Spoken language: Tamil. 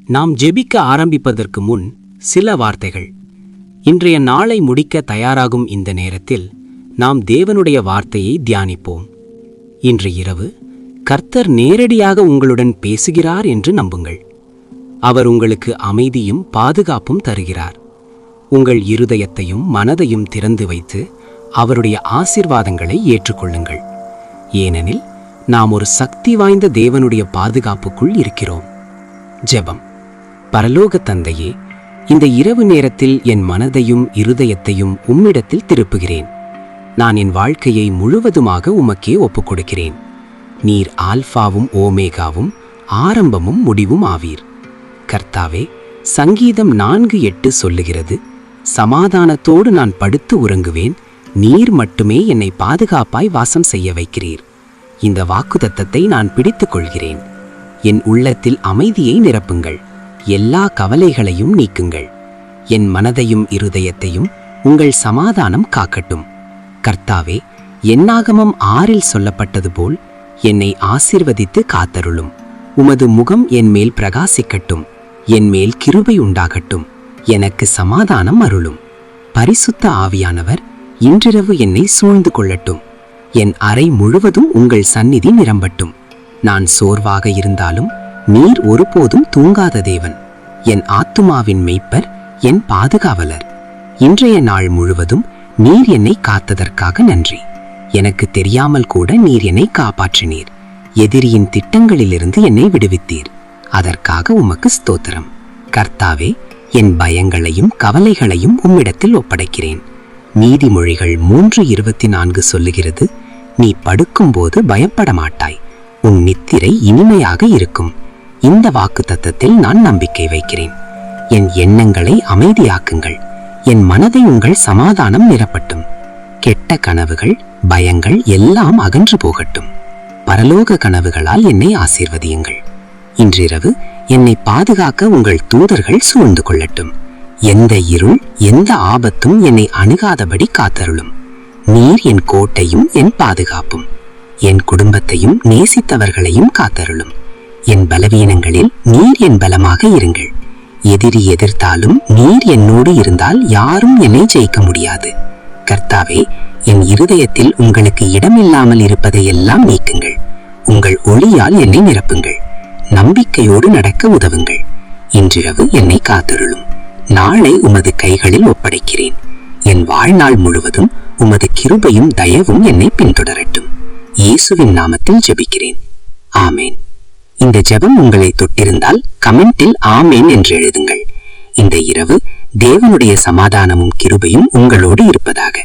நாம் ஜெபிக்க ஆரம்பிப்பதற்கு முன் சில வார்த்தைகள். இன்றைய நாளை முடிக்க தயாராகும் இந்த நேரத்தில் நாம் தேவனுடைய வார்த்தையை தியானிப்போம். இன்று இரவு கர்த்தர் நேரடியாக உங்களுடன் பேசுகிறார் என்று நம்புங்கள். அவர் உங்களுக்கு அமைதியும் பாதுகாப்பும் தருகிறார். உங்கள் இருதயத்தையும் மனதையும் திறந்து வைத்து அவருடைய ஆசீர்வாதங்களை ஏற்றுக்கொள்ளுங்கள். ஏனெனில் நாம் ஒரு சக்தி வாய்ந்த தேவனுடைய பாதுகாப்புக்குள் இருக்கிறோம். ஜெபம். பரலோக தந்தையே, இந்த இரவு நேரத்தில் என் மனதையும் இருதயத்தையும் உம்மிடத்தில் திருப்புகிறேன். நான் என் வாழ்க்கையை முழுவதுமாக உமக்கே ஒப்புக்கொடுக்கிறேன். நீர் ஆல்பாவும் ஓமேகாவும் ஆரம்பமும் முடிவும் ஆவீர். கர்த்தாவே, சங்கீதம் 4:8 சொல்லுகிறது, சமாதானத்தோடு நான் படுத்து உறங்குவேன், நீர் மட்டுமே என்னை பாதுகாப்பாய் வாசம் செய்ய வைக்கிறீர். இந்த வாக்குத்தத்தத்தை நான் பிடித்துக் கொள்கிறேன். என் உள்ளத்தில் அமைதியை நிரப்புங்கள். எல்லா கவலைகளையும் நீக்குங்கள். என் மனதையும் இருதயத்தையும் உங்கள் சமாதானம் காக்கட்டும். கர்த்தாவே, என்னாகமம் 6 சொல்லப்பட்டது போல் என்னை ஆசீர்வதித்து காத்தருளும். உமது முகம் என் மேல் பிரகாசிக்கட்டும். என் மேல் கிருபை உண்டாகட்டும். எனக்கு சமாதானம் அருளும். பரிசுத்த ஆவியானவர் இன்றிரவு என்னை சூழ்ந்து கொள்ளட்டும். என் அறை முழுவதும் உங்கள் சந்நிதி நிரம்பட்டும். நான் சோர்வாக இருந்தாலும் நீர் ஒருபோதும் தூங்காத தேவன். என் ஆத்துமாவின் மெய்ப்பர், என் பாதுகாவலர். இன்றைய நாள் முழுவதும் நீர் என்னை காத்ததற்காக நன்றி. எனக்கு தெரியாமல் கூட நீர் என்னை காப்பாற்றினீர். எதிரியின் திட்டங்களிலிருந்து என்னை விடுவித்தீர். அதற்காக உமக்கு ஸ்தோத்திரம். கர்த்தாவே, என் பயங்களையும் கவலைகளையும் உம்மிடத்தில் ஒப்படைக்கிறேன். நீதிமொழிகள் 3:24 சொல்லுகிறது, நீ படுக்கும்போது பயப்பட மாட்டாய், உன் நித்திரை இனிமையாக இருக்கும். இந்த வாக்குத்தத்தத்தில் நான் நம்பிக்கை வைக்கிறேன். என் எண்ணங்களை அமைதியாக்குங்கள். என் மனதை உங்கள் சமாதானம் நிரப்பட்டும். கெட்ட கனவுகள், பயங்கள் எல்லாம் அகன்று போகட்டும். பரலோக கனவுகளால் என்னை ஆசீர்வதியுங்கள். இன்றிரவு என்னை பாதுகாக்க உங்கள் தூதர்கள் சூழ்ந்து கொள்ளட்டும். எந்த இருள், எந்த ஆபத்தும் என்னை அணுகாதபடி காத்தருளும். நீர் என் கோட்டையும் என் பாதுகாப்பும். என் குடும்பத்தையும் நேசித்தவர்களையும் காத்தருளும். என் பலவீனங்களில் நீர் என் பலமாக இருங்கள். எதிரி எதிர்த்தாலும் நீர் என்னோடு இருந்தால் யாரும் என்னை ஜெயிக்க முடியாது. கர்த்தாவே, என் இருதயத்தில் உங்களுக்கு இடமில்லாமல் இருப்பதை எல்லாம் நீக்குங்கள். உங்கள் ஒளியால் என்னை நிரப்புங்கள். நம்பிக்கையோடு நடக்க உதவுங்கள். இன்றிரவு என்னை காத்தருளும். நாளை உமது கைகளில் ஒப்படைக்கிறேன். என் வாழ்நாள் முழுவதும் உமது கிருபையும் தயவும் என்னை பின்தொடரட்டும். இயேசுவின் நாமத்தில் ஜெபிக்கிறேன். ஆமேன். இந்த ஜெபம் உங்களை தொட்டிருந்தால் கமெண்டில் ஆமேன் என்று எழுதுங்கள். இந்த இரவு தேவனுடைய சமாதானமும் கிருபையும் உங்களோடு இருப்பதாக.